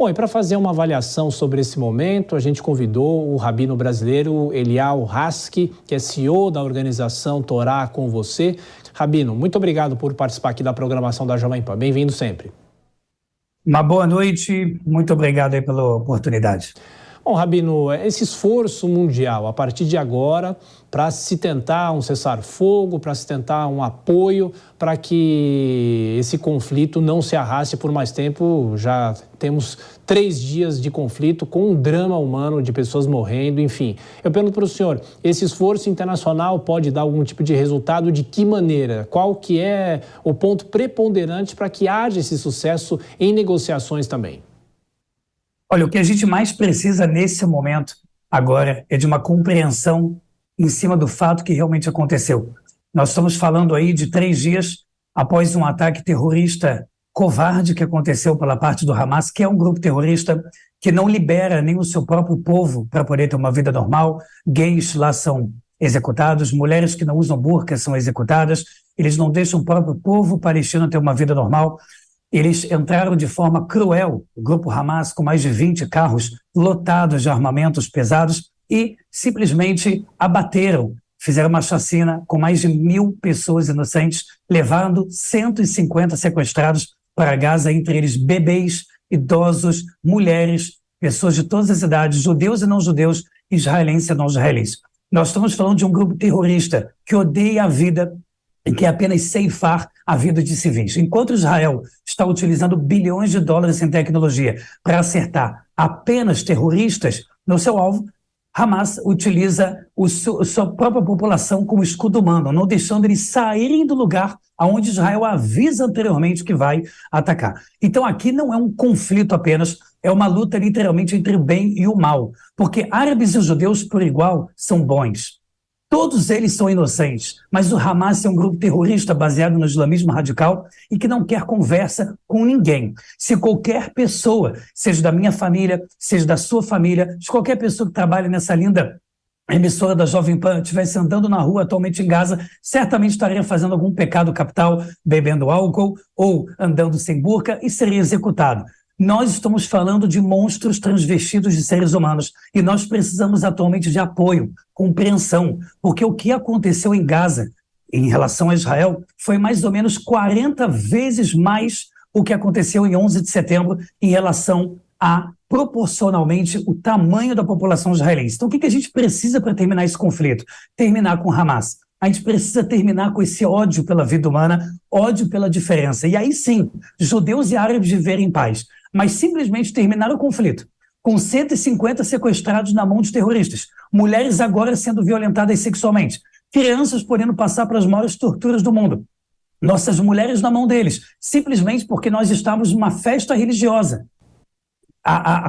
Bom, e para fazer uma avaliação sobre esse momento, a gente convidou o rabino brasileiro Eliyahu Haskih, que é CEO da organização Torá com Você. Rabino, muito obrigado por participar aqui da programação da Jovem Pan. Bem-vindo sempre. Uma boa noite, muito obrigado aí pela oportunidade. Bom, Rabino, esse esforço mundial, a partir de agora, para se tentar um cessar-fogo, para se tentar um apoio, para que esse conflito não se arraste por mais tempo. Já temos 3 dias de conflito com um drama humano de pessoas morrendo, enfim. Eu pergunto para o senhor, esse esforço internacional pode dar algum tipo de resultado? De que maneira? Qual que é o ponto preponderante para que haja esse sucesso em negociações também? Olha, o que a gente mais precisa nesse momento agora é de uma compreensão em cima do fato que realmente aconteceu. Nós estamos falando aí de 3 dias após um ataque terrorista covarde que aconteceu pela parte do Hamas, que é um grupo terrorista que não libera nem o seu próprio povo para poder ter uma vida normal. Gays lá são executados, mulheres que não usam burca são executadas, eles não deixam o próprio povo palestino ter uma vida normal. Eles entraram de forma cruel, o grupo Hamas, com mais de 20 carros lotados de armamentos pesados e simplesmente abateram, fizeram uma chacina com mais de 1.000 pessoas inocentes, levando 150 sequestrados para Gaza, entre eles bebês, idosos, mulheres, pessoas de todas as idades, judeus e não judeus, israelenses e não israelenses. Nós estamos falando de um grupo terrorista que odeia a vida e quer apenas ceifar a vida de civis. Enquanto Israel está utilizando bilhões de dólares em tecnologia para acertar apenas terroristas no seu alvo, Hamas utiliza a sua própria população como escudo humano, não deixando eles saírem do lugar aonde Israel avisa anteriormente que vai atacar. Então aqui não é um conflito apenas, é uma luta literalmente entre o bem e o mal, porque árabes e judeus por igual são bons. Todos eles são inocentes, mas o Hamas é um grupo terrorista baseado no islamismo radical e que não quer conversa com ninguém. Se qualquer pessoa, seja da minha família, seja da sua família, se qualquer pessoa que trabalha nessa linda emissora da Jovem Pan estivesse andando na rua atualmente em Gaza, certamente estaria fazendo algum pecado capital, bebendo álcool ou andando sem burca e seria executado. Nós estamos falando de monstros transvestidos de seres humanos e nós precisamos atualmente de apoio, compreensão, porque o que aconteceu em Gaza em relação a Israel foi mais ou menos 40 vezes mais o que aconteceu em 11 de setembro em relação a, proporcionalmente, o tamanho da população israelense. Então o que a gente precisa para terminar esse conflito? Terminar com Hamas. A gente precisa terminar com esse ódio pela vida humana, ódio pela diferença. E aí sim, judeus e árabes viverem em paz. Mas simplesmente terminar o conflito com 150 sequestrados na mão de terroristas, mulheres agora sendo violentadas sexualmente, crianças podendo passar pelas maiores torturas do mundo, nossas mulheres na mão deles, simplesmente porque nós estamos numa festa religiosa,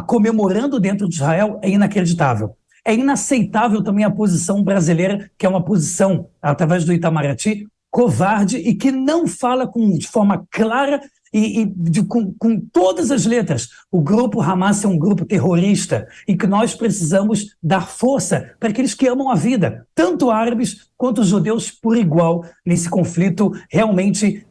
comemorando dentro de Israel, é inacreditável. É inaceitável também a posição brasileira, que é uma posição, através do Itamaraty, covarde e que não fala de forma clara com todas as letras. O grupo Hamas é um grupo terrorista e que nós precisamos dar força para aqueles que amam a vida, tanto árabes quanto judeus por igual, nesse conflito realmente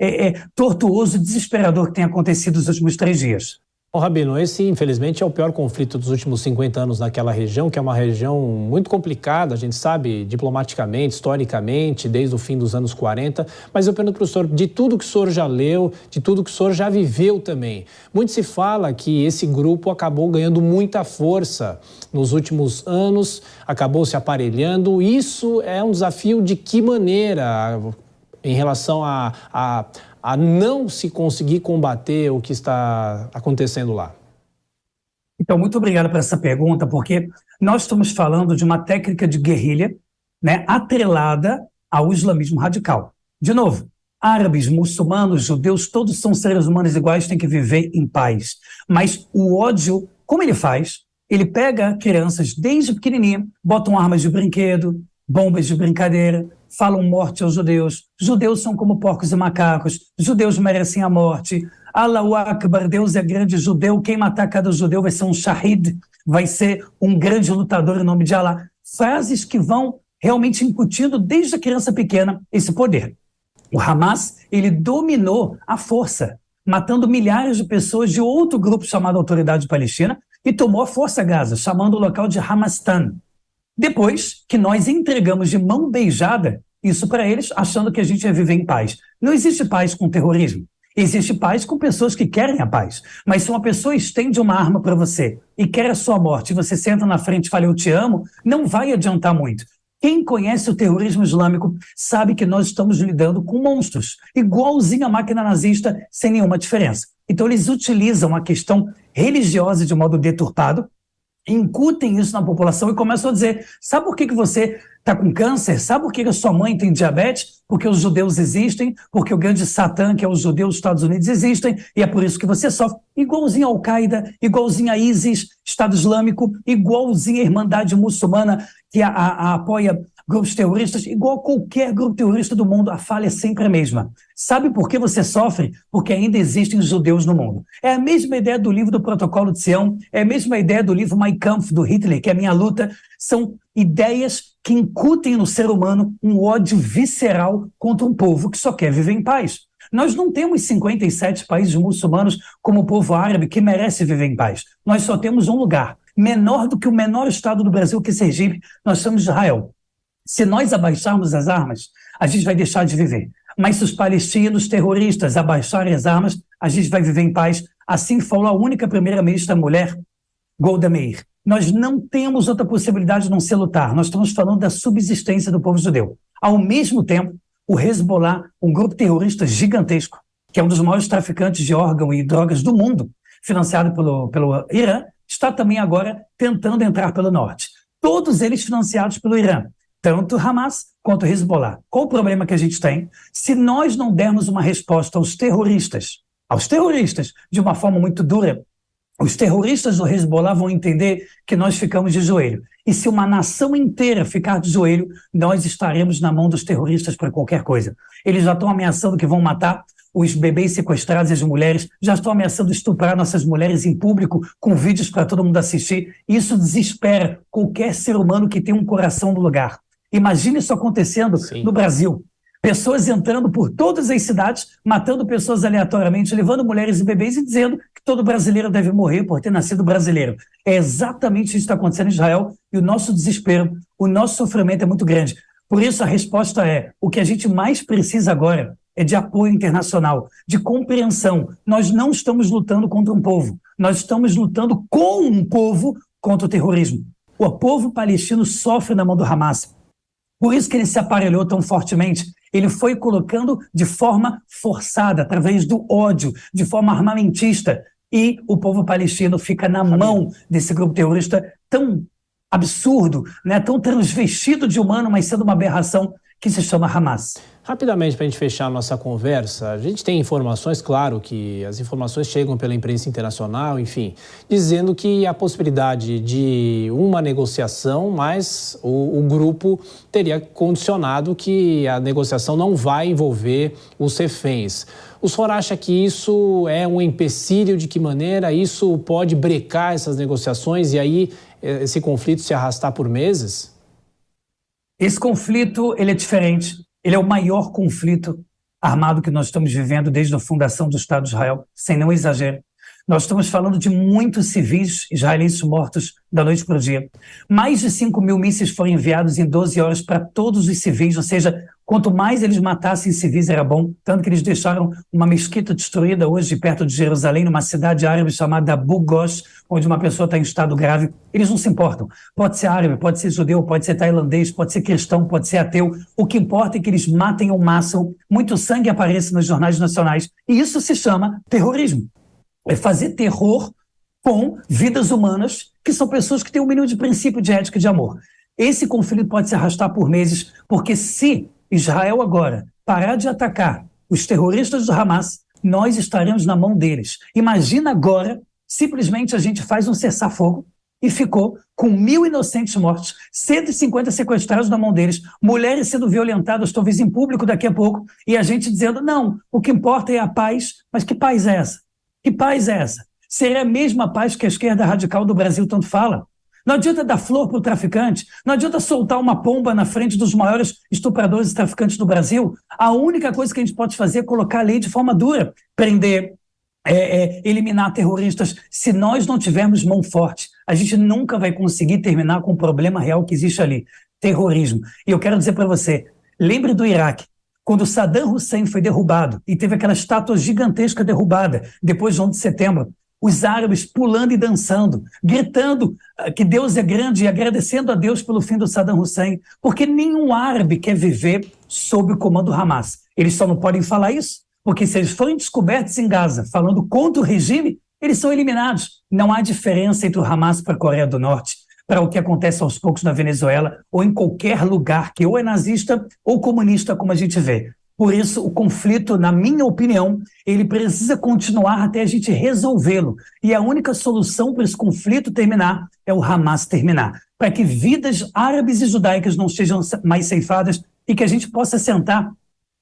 tortuoso e desesperador que tem acontecido nos últimos 3 dias. Bom, Rabino, esse infelizmente é o pior conflito dos últimos 50 anos naquela região, que é uma região muito complicada, a gente sabe, diplomaticamente, historicamente, desde o fim dos anos 40, mas eu pergunto para o senhor, de tudo que o senhor já leu, de tudo que o senhor já viveu também, muito se fala que esse grupo acabou ganhando muita força nos últimos anos, acabou se aparelhando. Isso é um desafio de que maneira em relação a não se conseguir combater o que está acontecendo lá? Então, muito obrigado por essa pergunta, porque nós estamos falando de uma técnica de guerrilha, né, atrelada ao islamismo radical. De novo, árabes, muçulmanos, judeus, todos são seres humanos iguais, têm que viver em paz. Mas o ódio, como ele faz? Ele pega crianças desde pequenininha, botam armas de brinquedo, bombas de brincadeira, falam morte aos judeus. Judeus são como porcos e macacos. Judeus merecem a morte. Allahu Akbar, Deus é grande, judeu. Quem matar cada judeu vai ser um shahid, vai ser um grande lutador em nome de Allah. Frases que vão realmente incutindo desde a criança pequena esse poder. O Hamas, ele dominou a força. matando milhares de pessoas de outro grupo chamado Autoridade Palestina e tomou a força Gaza, chamando o local de Hamastan. Depois que nós entregamos de mão beijada isso para eles, achando que a gente ia viver em paz. Não existe paz com terrorismo. Existe paz com pessoas que querem a paz. Mas se uma pessoa estende uma arma para você e quer a sua morte, e você senta na frente e fala, eu te amo, não vai adiantar muito. Quem conhece o terrorismo islâmico sabe que nós estamos lidando com monstros, igualzinho à máquina nazista, sem nenhuma diferença. Então eles utilizam a questão religiosa de modo deturpado, incutem isso na população e começam a dizer, sabe por que você está com câncer? Sabe por que a sua mãe tem diabetes? Porque os judeus existem, porque o grande Satã, que é os judeus dos Estados Unidos, existem, e é por isso que você sofre. Igualzinho a Al-Qaeda, igualzinho a ISIS, Estado Islâmico, igualzinho a Irmandade Muçulmana, que apoia grupos terroristas, igual qualquer grupo terrorista do mundo, a falha é sempre a mesma. Sabe por que você sofre? Porque ainda existem judeus no mundo. É a mesma ideia do livro do Protocolo de Sião, é a mesma ideia do livro Mein Kampf, do Hitler, que é a minha luta. São ideias que incutem no ser humano um ódio visceral contra um povo que só quer viver em paz. Nós não temos 57 países muçulmanos como o povo árabe que merece viver em paz. Nós só temos um lugar, menor do que o menor estado do Brasil, que é Sergipe, nós somos Israel. Se nós abaixarmos as armas, a gente vai deixar de viver. Mas se os palestinos terroristas abaixarem as armas, a gente vai viver em paz. Assim falou a única primeira-ministra mulher, Golda Meir. Nós não temos outra possibilidade de não ser lutar. Nós estamos falando da subsistência do povo judeu. Ao mesmo tempo, o Hezbollah, um grupo terrorista gigantesco, que é um dos maiores traficantes de órgãos e drogas do mundo, financiado pelo Irã, está também agora tentando entrar pelo norte. Todos eles financiados pelo Irã. Tanto Hamas quanto Hezbollah. Qual o problema que a gente tem? Se nós não dermos uma resposta aos terroristas, de uma forma muito dura, os terroristas do Hezbollah vão entender que nós ficamos de joelho. E se uma nação inteira ficar de joelho, nós estaremos na mão dos terroristas para qualquer coisa. Eles já estão ameaçando que vão matar os bebês sequestrados e as mulheres, já estão ameaçando estuprar nossas mulheres em público, com vídeos para todo mundo assistir. Isso desespera qualquer ser humano que tem um coração no lugar. Imagine isso acontecendo no Brasil. Pessoas entrando por todas as cidades, matando pessoas aleatoriamente, levando mulheres e bebês e dizendo que todo brasileiro deve morrer por ter nascido brasileiro. É exatamente isso que está acontecendo em Israel e o nosso desespero, o nosso sofrimento é muito grande. Por isso a resposta é, o que a gente mais precisa agora é de apoio internacional, de compreensão. Nós não estamos lutando contra um povo, nós estamos lutando com um povo contra o terrorismo. O povo palestino sofre na mão do Hamas. Por isso que ele se aparelhou tão fortemente. Ele foi colocando de forma forçada, através do ódio, de forma armamentista. E o povo palestino fica na mão desse grupo terrorista tão absurdo, né, tão transvestido de humano, mas sendo uma aberração, que se chama Hamas. Rapidamente, para a gente fechar a nossa conversa, a gente tem informações, claro que as informações chegam pela imprensa internacional, enfim, dizendo que há possibilidade de uma negociação, mas o grupo teria condicionado que a negociação não vai envolver os reféns. O senhor acha que isso é um empecilho? De que maneira isso pode brecar essas negociações e aí esse conflito se arrastar por meses? Esse conflito, ele é diferente. Ele é o maior conflito armado que nós estamos vivendo desde a fundação do Estado de Israel, sem nenhum exagero. Nós estamos falando de muitos civis israelenses mortos da noite para o dia. Mais de 5 mil mísseis foram enviados em 12 horas para todos os civis, ou seja, quanto mais eles matassem civis era bom, tanto que eles deixaram uma mesquita destruída hoje perto de Jerusalém, numa cidade árabe chamada Abu Ghosh, onde uma pessoa está em estado grave. Eles não se importam. Pode ser árabe, pode ser judeu, pode ser tailandês, pode ser cristão, pode ser ateu. O que importa é que eles matem ao máximo, muito sangue apareça nos jornais nacionais. E isso se chama terrorismo. É fazer terror com vidas humanas, que são pessoas que têm um mínimo de princípio de ética e de amor. Esse conflito pode se arrastar por meses, porque se Israel agora parar de atacar os terroristas do Hamas, nós estaremos na mão deles. Imagina agora, simplesmente a gente faz um cessar-fogo e ficou com 1.000 inocentes mortos, 150 sequestrados na mão deles, mulheres sendo violentadas, talvez em público daqui a pouco, e a gente dizendo, não, o que importa é a paz. Mas que paz é essa? Que paz é essa? Seria a mesma paz que a esquerda radical do Brasil tanto fala? Não adianta dar flor para o traficante, não adianta soltar uma pomba na frente dos maiores estupradores e traficantes do Brasil. A única coisa que a gente pode fazer é colocar a lei de forma dura, prender, eliminar terroristas. Se nós não tivermos mão forte, a gente nunca vai conseguir terminar com o problema real que existe ali, terrorismo. E eu quero dizer para você, lembre do Iraque, quando Saddam Hussein foi derrubado e teve aquela estátua gigantesca derrubada depois de 11 de setembro, os árabes pulando e dançando, gritando que Deus é grande e agradecendo a Deus pelo fim do Saddam Hussein, porque nenhum árabe quer viver sob o comando Hamas. Eles só não podem falar isso, porque se eles forem descobertos em Gaza falando contra o regime, eles são eliminados. Não há diferença entre o Hamas para a Coreia do Norte, para o que acontece aos poucos na Venezuela ou em qualquer lugar que ou é nazista ou comunista, como a gente vê. Por isso, o conflito, na minha opinião, ele precisa continuar até a gente resolvê-lo. E a única solução para esse conflito terminar é o Hamas terminar, para que vidas árabes e judaicas não sejam mais ceifadas e que a gente possa sentar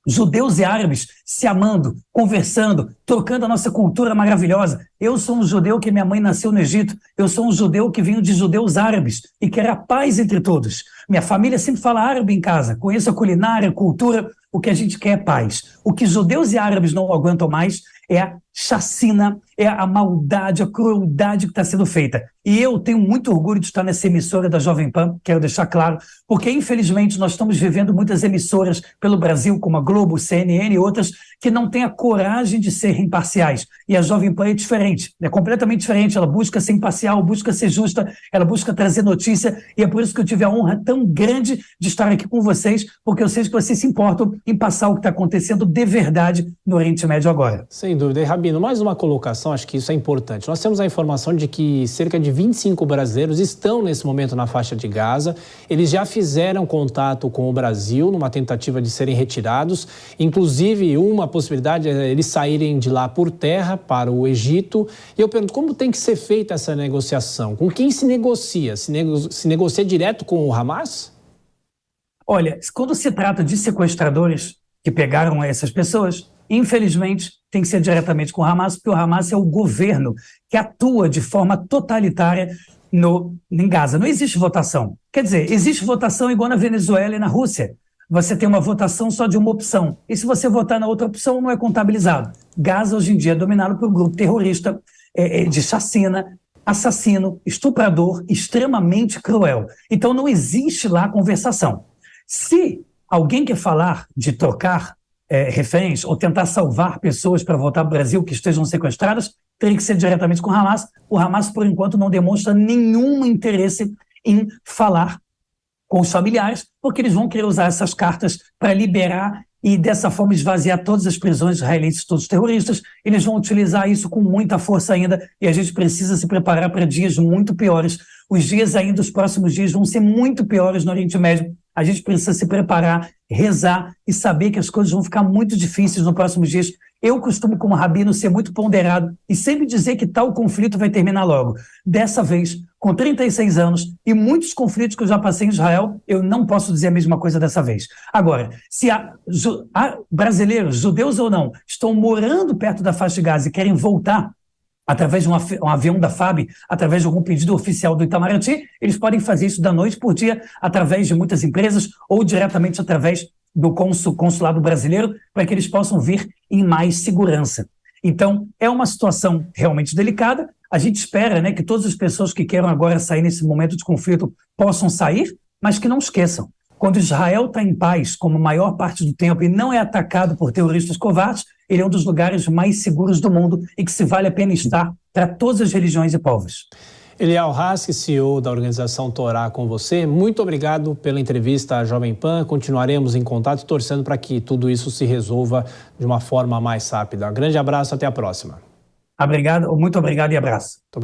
judeus e árabes se amando, conversando, trocando a nossa cultura maravilhosa. Eu sou um judeu que minha mãe nasceu no Egito, eu sou um judeu que vim de judeus árabes e quero a paz entre todos. Minha família sempre fala árabe em casa, conheço a culinária, a cultura, o que a gente quer é paz. O que judeus e árabes não aguentam mais é a chacina, é a maldade, a crueldade que está sendo feita. E eu tenho muito orgulho de estar nessa emissora da Jovem Pan, quero deixar claro, porque infelizmente nós estamos vivendo muitas emissoras pelo Brasil, como a Globo, CNN e outras, que não têm a coragem de ser imparciais. E a Jovem Pan é diferente, é completamente diferente, ela busca ser imparcial, busca ser justa, ela busca trazer notícia, e é por isso que eu tive a honra tão grande de estar aqui com vocês, porque eu sei que vocês se importam em passar o que está acontecendo de verdade no Oriente Médio agora. Sem dúvida. E, Rabino, mais uma colocação, acho que isso é importante. Nós temos a informação de que cerca de 25 brasileiros estão nesse momento na faixa de Gaza. Eles já fizeram contato com o Brasil numa tentativa de serem retirados. Inclusive, uma possibilidade é eles saírem de lá por terra para o Egito. E eu pergunto, como tem que ser feita essa negociação? Com quem se negocia? Se negocia direto com o Hamas? Olha, quando se trata de sequestradores que pegaram essas pessoas, infelizmente, tem que ser diretamente com o Hamas, porque o Hamas é o governo que atua de forma totalitária em Gaza. Não existe votação. Quer dizer, existe votação igual na Venezuela e na Rússia. Você tem uma votação só de uma opção. E se você votar na outra opção, não é contabilizado. Gaza, hoje em dia, é dominado por um grupo terrorista de chacina, assassino, estuprador, extremamente cruel. Então, não existe lá conversação. Se alguém quer falar de trocar reféns ou tentar salvar pessoas para voltar para o Brasil que estejam sequestradas, teria que ser diretamente com o Hamas. O Hamas, por enquanto, não demonstra nenhum interesse em falar com os familiares, porque eles vão querer usar essas cartas para liberar e, dessa forma, esvaziar todas as prisões israelenses, todos os terroristas. Eles vão utilizar isso com muita força ainda e a gente precisa se preparar para dias muito piores. Os dias ainda, os próximos dias, vão ser muito piores no Oriente Médio. A gente precisa se preparar, rezar e saber que as coisas vão ficar muito difíceis nos próximos dias. Eu costumo, como rabino, ser muito ponderado e sempre dizer que tal conflito vai terminar logo. Dessa vez, com 36 anos e muitos conflitos que eu já passei em Israel, eu não posso dizer a mesma coisa dessa vez. Agora, se há brasileiros, judeus ou não, estão morando perto da faixa de Gaza e querem voltar através de um avião da FAB, através de algum pedido oficial do Itamaraty, eles podem fazer isso da noite por dia, através de muitas empresas ou diretamente através do consulado brasileiro, para que eles possam vir em mais segurança. Então, é uma situação realmente delicada. A gente espera, né, que todas as pessoas que queiram agora sair nesse momento de conflito possam sair, mas que não esqueçam. Quando Israel está em paz, como a maior parte do tempo, e não é atacado por terroristas covardes, ele é um dos lugares mais seguros do mundo e que se vale a pena estar para todas as religiões e povos. Eliel Hask, CEO da organização Torá, com você. Muito obrigado pela entrevista à Jovem Pan. Continuaremos em contato, torcendo para que tudo isso se resolva de uma forma mais rápida. Um grande abraço, até a próxima. Obrigado, muito obrigado e abraço.